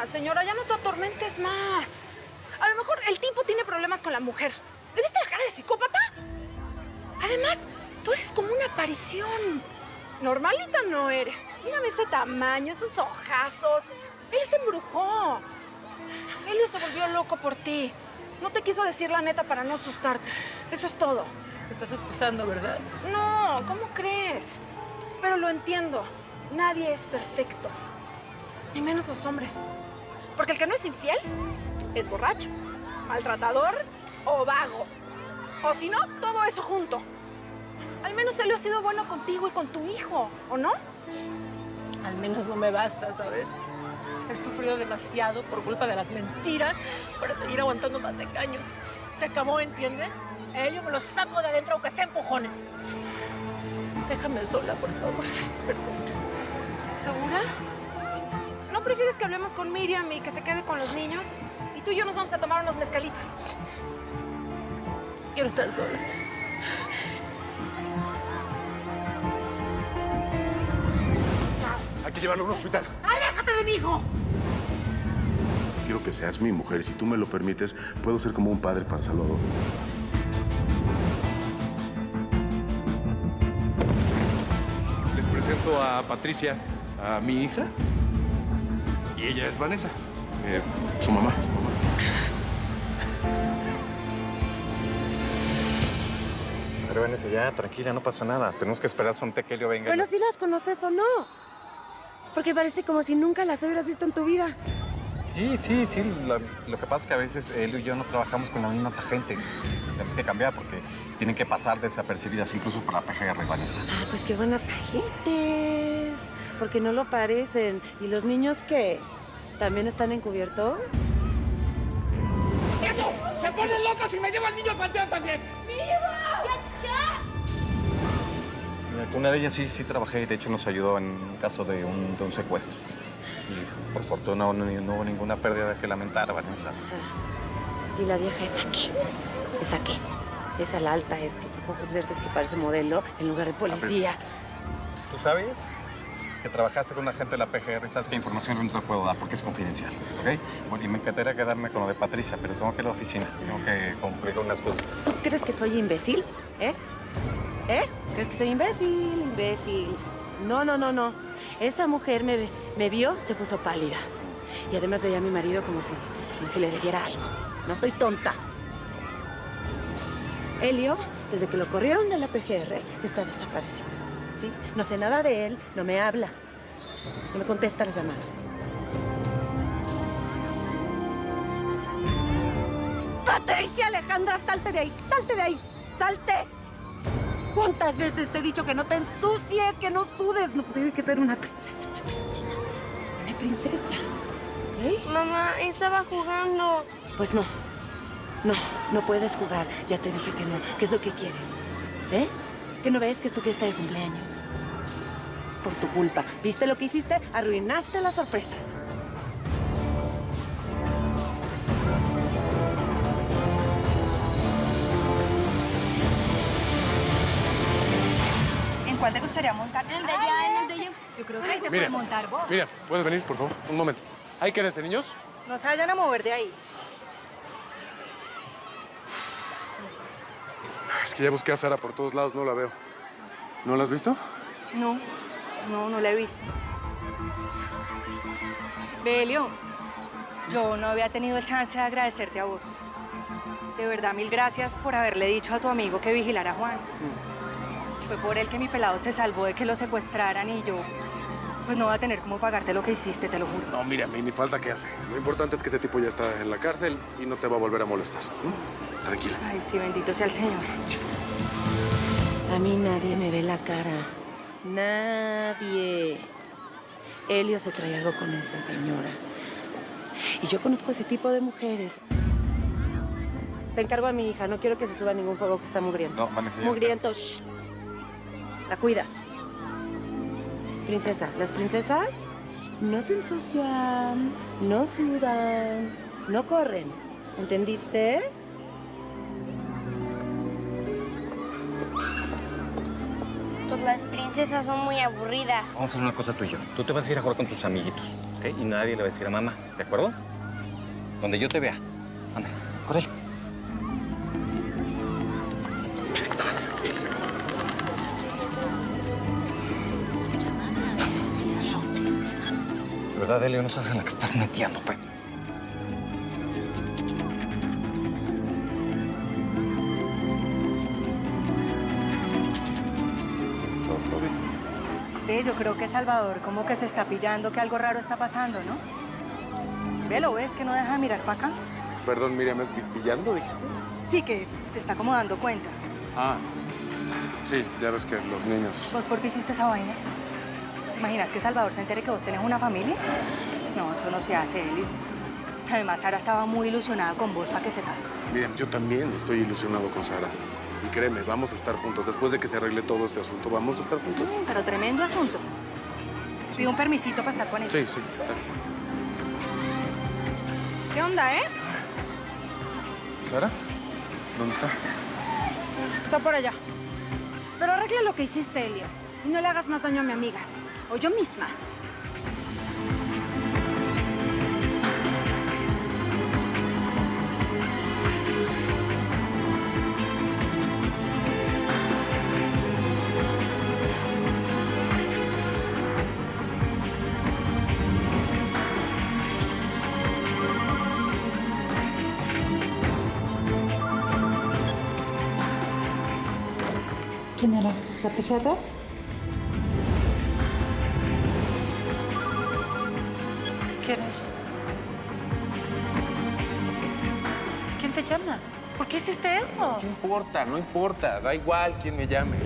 señora, ya no te atormentes más. A lo mejor el tipo tiene problemas con la mujer. ¿Le viste la cara de psicópata? Además, tú eres como una aparición. Normalita no eres. Mírame ese tamaño, esos ojazos. Él se embrujó. Elio se volvió loco por ti. No te quiso decir la neta para no asustarte. Eso es todo. Me estás excusando, ¿verdad? No, ¿cómo crees? Pero lo entiendo. Nadie es perfecto. Ni menos los hombres. Porque el que no es infiel es borracho, maltratador o vago. O si no, todo eso junto. Al menos Elio ha sido bueno contigo y con tu hijo, ¿o no? Al menos no me basta, ¿sabes? He sufrido demasiado por culpa de las mentiras para seguir aguantando más engaños. Se acabó, ¿entiendes? A Elio me lo saco de adentro aunque sea empujones. Déjame sola, por favor. Perdón. ¿Segura? ¿No prefieres que hablemos con Miriam y que se quede con los niños? Y tú y yo nos vamos a tomar unos mezcalitos. Quiero estar sola. Hay que llevarlo a un hospital. ¡Aléjate de mi hijo! Quiero que seas mi mujer y si tú me lo permites, puedo ser como un padre para Salvador. Les presento a Patricia, a mi hija. Y ella es Vanessa, Su mamá. A ver, Vanessa, ya, tranquila, no pasa nada. Tenemos que esperar solamente que Elio venga. Bueno, si las conoces o no. Porque parece como si nunca las hubieras visto en tu vida. Sí. Lo que pasa es que a veces Elio y yo no trabajamos con las mismas agentes. Tenemos que cambiar porque tienen que pasar desapercibidas, incluso para la PGR, Vanessa. Ah, pues qué buenas agentes. Porque no lo parecen. ¿Y los niños qué? ¿También están encubiertos? ¡Se ponen locos y me lleva al niño al panteón también! Con una de ellas sí trabajé. De hecho, nos ayudó en caso de un secuestro. Y por fortuna no hubo ninguna pérdida que lamentar, Vanessa. ¿Y la vieja esa qué? ¿Esa qué? Esa la alta, ojos verdes que parece modelo en lugar de policía. ¿Tú sabes que trabajaste con un agente de la PGR y sabes qué información no te puedo dar porque es confidencial, ¿ok? Bueno, y me encantaría quedarme con lo de Patricia, pero tengo que ir a la oficina. Tengo que concluir unas cosas. ¿Tú crees que soy imbécil? ¿Eh? ¿Crees que soy imbécil? No. Esa mujer me vio, se puso pálida. Y además veía a mi marido como si le debiera algo. No soy tonta. Elio, desde que lo corrieron de la PGR, está desaparecido. ¿Sí? No sé nada de él, no me habla. No me contesta las llamadas. ¡Patricia Alejandra, salte de ahí! ¡Salte de ahí! ¡Salte! ¿Cuántas veces te he dicho que no te ensucies, que no sudes? No puede que ser una princesa. Una princesa. ¿Ok? Mamá, estaba jugando. Pues no. No puedes jugar. Ya te dije que no. ¿Qué es lo que quieres? ¿Eh? ¿Que no ves que es tu fiesta de cumpleaños? Por tu culpa. ¿Viste lo que hiciste? Arruinaste la sorpresa. ¿En cuál te gustaría montar? En el de allá, en el de allá. Yo creo que hay que Mira, montar vos. Mira, ¿puedes venir, por favor? Un momento. Ahí quédense, niños. No se vayan a mover de ahí. Es que ya busqué a Sara por todos lados, no la veo. ¿No la has visto? No la he visto. Belio, yo no había tenido el chance de agradecerte a vos. De verdad, mil gracias por haberle dicho a tu amigo que vigilara a Juan. Fue por él que mi pelado se salvó de que lo secuestraran y yo, pues no va a tener cómo pagarte lo que hiciste, te lo juro. No, mira, a mí ni falta que hace. Lo importante es que ese tipo ya está en la cárcel y no te va a volver a molestar. Tranquila. Ay, sí, bendito sea el Señor. A mí nadie me ve la cara. Nadie. Elio se trae algo con esa señora. Y yo conozco ese tipo de mujeres. Te encargo a mi hija. No quiero que se suba ningún fuego que está mugriento. No, Vanessa, ya. Mugriento. Shh. La cuidas. Princesa, las princesas no se ensucian, no sudan, no corren. ¿Entendiste? Pues las princesas princesas son muy aburridas. Vamos a hacer una cosa tú y yo. Tú te vas a ir a jugar con tus amiguitos, ¿ok? Y nadie le va a decir a mamá, ¿de acuerdo? Donde yo te vea. Anda, córrele. ¿Dónde estás? De verdad, Elio, no sabes en la que estás metiendo, pues. Ve, yo creo que Salvador como que se está pillando, que algo raro está pasando, ¿no? Ve, ¿lo ves que no deja de mirar para acá? Perdón, Miriam, ¿me estoy pillando, dijiste? Sí, que se está como dando cuenta. Ah, sí, ya ves que los niños... ¿Vos por qué hiciste esa vaina? ¿Te imaginas que Salvador se entere que vos tenés una familia? No, eso no se hace, Elio. Además, Sara estaba muy ilusionada con vos, para que sepas. Miriam, yo también estoy ilusionado con Sara. Y créeme, vamos a estar juntos. Después de que se arregle todo este asunto, ¿vamos a estar juntos? Pero tremendo asunto. Pido un permisito para estar con ellos. Sí, sí. ¿Qué onda, ¿Sara? ¿Dónde está? Está por allá. Pero arregla lo que hiciste, Elio. Y no le hagas más daño a mi amiga. O yo misma. ¿Quién era? ¿La PGR? ¿Quién es? ¿Quién te llama? ¿Por qué hiciste eso? No importa, no importa. Da igual quién me llame.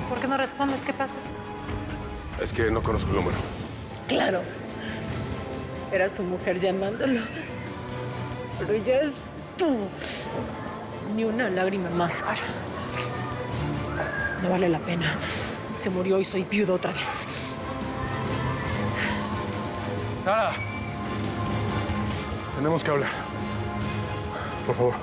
¿Por qué no respondes? ¿Qué pasa? Es que no conozco el número. Claro. Era su mujer llamándolo. Pero ella es tú. Ni una lágrima más, Sara. No vale la pena. Se murió y soy viuda otra vez. Sara. Tenemos que hablar. Por favor.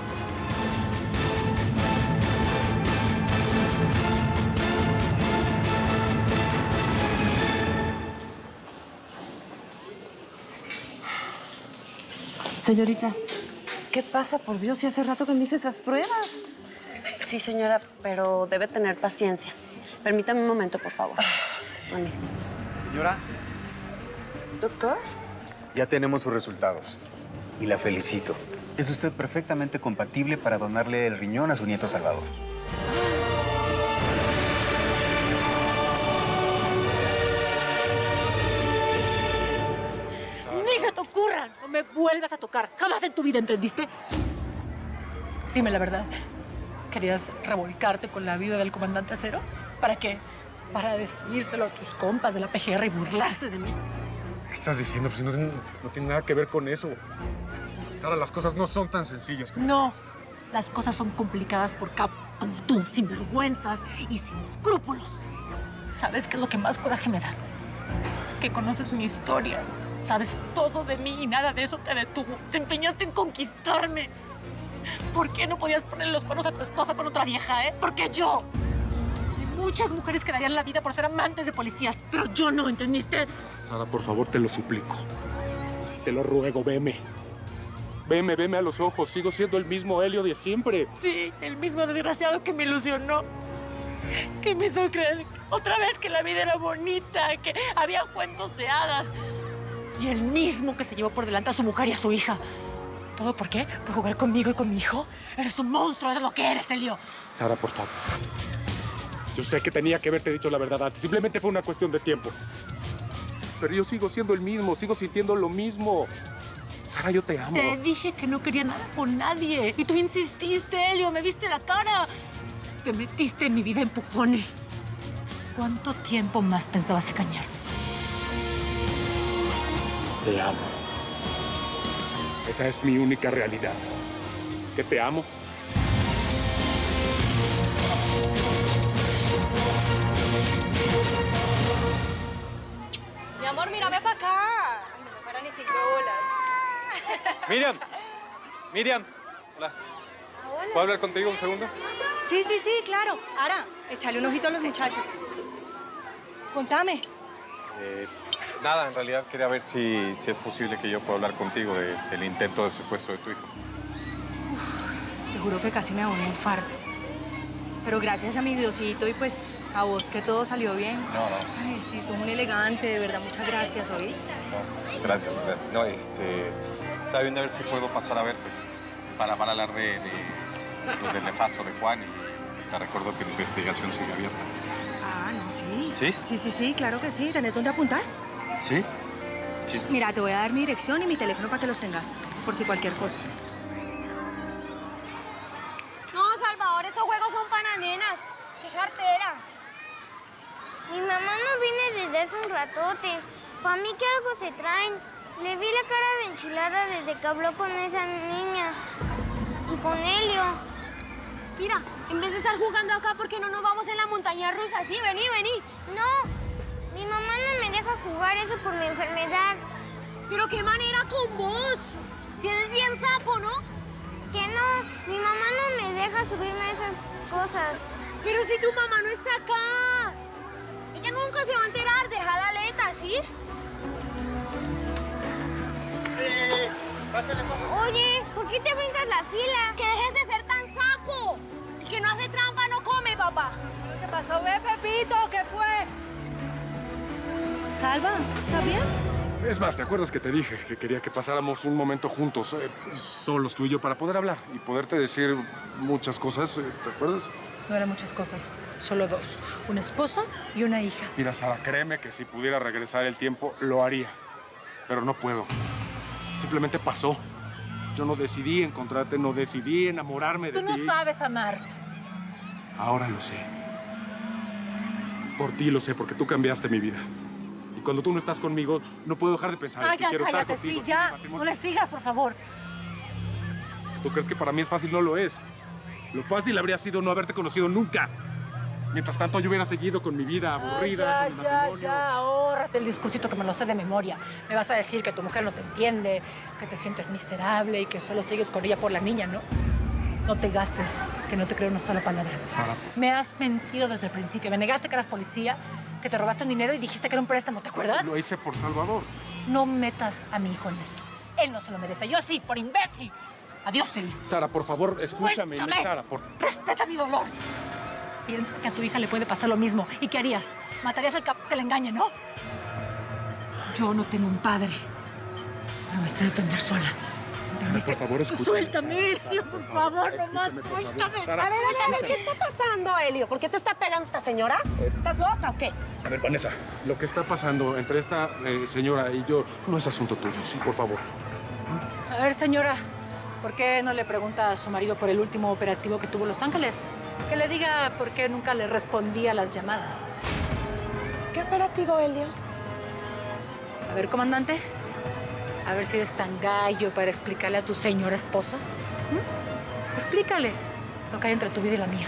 Señorita, ¿qué pasa? Por Dios, si hace rato que me hice esas pruebas. Sí, señora, pero debe tener paciencia. Permítame un momento, por favor. Bueno. Señora, ¿Doctor? ya tenemos sus resultados. Y la felicito. Es usted perfectamente compatible para donarle el riñón a su nieto Salvador. ¡Ni se te ocurra! No me vuelvas a tocar. Jamás en tu vida, ¿entendiste? Dime la verdad. ¿Querías revolcarte con la viuda del comandante Acero? ¿Para qué? ¿Para decírselo a tus compas de la PGR y burlarse de mí? ¿Qué estás diciendo? Pues no tiene nada que ver con eso. Sara, las cosas no son tan sencillas. No. Las cosas son complicadas por cap como tú, sin vergüenzas y sin escrúpulos. ¿Sabes qué es lo que más coraje me da? Que conoces mi historia. Sabes todo de mí y nada de eso te detuvo. Te empeñaste en conquistarme. ¿Por qué no podías ponerle los cuernos a tu esposa con otra vieja, Porque yo. Hay muchas mujeres que darían la vida por ser amantes de policías, pero yo no, ¿entendiste? Sara, por favor, te lo suplico. Te lo ruego, veme. Veme a los ojos. Sigo siendo el mismo Elio de siempre. Sí, el mismo desgraciado que me ilusionó. Que me hizo creer otra vez que la vida era bonita, que había cuentos de hadas. Y el mismo que se llevó por delante a su mujer y a su hija. ¿Todo por qué? ¿Por jugar conmigo y con mi hijo? Eres un monstruo, eso es lo que eres, Elio. Sara, por favor. Yo sé que tenía que haberte dicho la verdad antes. Simplemente fue una cuestión de tiempo. Pero yo sigo siendo el mismo, sigo sintiendo lo mismo. Sara, yo te amo. Te dije que no quería nada con nadie. Y tú insististe, Elio, me viste la cara. Te metiste en mi vida a empujones. ¿Cuánto tiempo más pensabas engañarme? Te amo. Esa es mi única realidad. Que te amo. Mi amor, mírame para acá. Ay, no me para ni 5 bolas. Miriam. Miriam. Hola. ¿Puedo hablar contigo un segundo? Sí, claro. Ara, échale un ojito a los muchachos. Contame. Nada, en realidad quería ver si es posible que yo pueda hablar contigo del intento de secuestro de tu hijo. Te juro que casi me da un infarto. Pero gracias a mi Diosito y pues a vos que todo salió bien. No. Ay, sí, sos muy elegante, de verdad. Muchas gracias, ¿oís? No, gracias. No, estaba viendo a ver si puedo pasar a verte para hablar del nefasto de Juan y te recuerdo que la investigación sigue abierta. Ah, no, sí. ¿Sí? Sí, claro que sí. ¿Tenés dónde apuntar? ¿Sí? Sí. Mira, te voy a dar mi dirección y mi teléfono para que los tengas, por si cualquier cosa. No, Salvador, esos juegos son para nenas. ¡Qué cartera! Mi mamá no viene desde hace un ratote. Para mí que algo se traen. Le vi la cara de enchilada desde que habló con esa niña. Y con Helio. Mira, en vez de estar jugando acá, ¿por qué no nos vamos en la montaña rusa? Sí, vení. No, mi mamá no me deja jugar eso por mi enfermedad. ¿Pero qué manera con vos? Si eres bien sapo, ¿no? Que no, mi mamá no me deja subirme a esas cosas. Pero si tu mamá no está acá. Ella nunca se va a enterar, deja la aleta, ¿sí? Oye, ¿por qué te brincas la fila? Que dejes de ser tan sapo. El que no hace trampa no come, papá. ¿Qué pasó, Pepito? ¿Qué fue? Salva, ¿está bien? Es más, ¿te acuerdas que te dije que quería que pasáramos un momento juntos, solos tú y yo, para poder hablar y poderte decir muchas cosas? ¿Te acuerdas? No eran muchas cosas, solo dos. Una esposa y una hija. Mira, Sara, créeme que si pudiera regresar el tiempo, lo haría. Pero no puedo. Simplemente pasó. Yo no decidí encontrarte, no decidí enamorarme de ti. Tú no sabes amar. Ahora lo sé. Por ti lo sé, porque tú cambiaste mi vida. Y cuando tú no estás conmigo, no puedo dejar de pensar en ti. Ya, Quiero estar cállate, contigo. sí, ya. No le sigas, por favor. ¿Tú crees que para mí es fácil? No lo es. Lo fácil habría sido no haberte conocido nunca. Mientras tanto, yo hubiera seguido con mi vida aburrida, con mi matrimonio. Ya, ahórrate el discursito que me lo sé de memoria. Me vas a decir que tu mujer no te entiende, que te sientes miserable y que solo sigues con ella por la niña, ¿no? No te gastes, que no te creo una sola palabra. Sara. Me has mentido desde el principio. Me negaste que eras policía, que te robaste un dinero y dijiste que era un préstamo, ¿te acuerdas? Lo hice por Salvador. No metas a mi hijo en esto. Él no se lo merece. Yo sí, por imbécil. Adiós, Eli. Sara, por favor, escúchame. Suéltame. Sara, Respeta mi dolor. Piensa que a tu hija le puede pasar lo mismo. ¿Y qué harías? Matarías al que la engañe, ¿no? Yo no tengo un padre. Pero me sé defender sola. Sara, por favor, escúchame. Suéltame, Sara, Elio, por favor, nomás, escúchame, por favor. suéltame. Sara, A ver, ¿qué está pasando, Helio? ¿Por qué te está pegando esta señora? ¿Estás loca o qué? A ver, Vanessa, lo que está pasando entre esta señora y yo no es asunto tuyo, sí, por favor. A ver, señora, ¿por qué no le pregunta a su marido por el último operativo que tuvo en Los Ángeles? Que le diga por qué nunca le respondía a las llamadas. ¿Qué operativo, Helio? A ver, comandante, a ver si eres tan gallo para explicarle a tu señora esposa. Explícale lo que hay entre tu vida y la mía.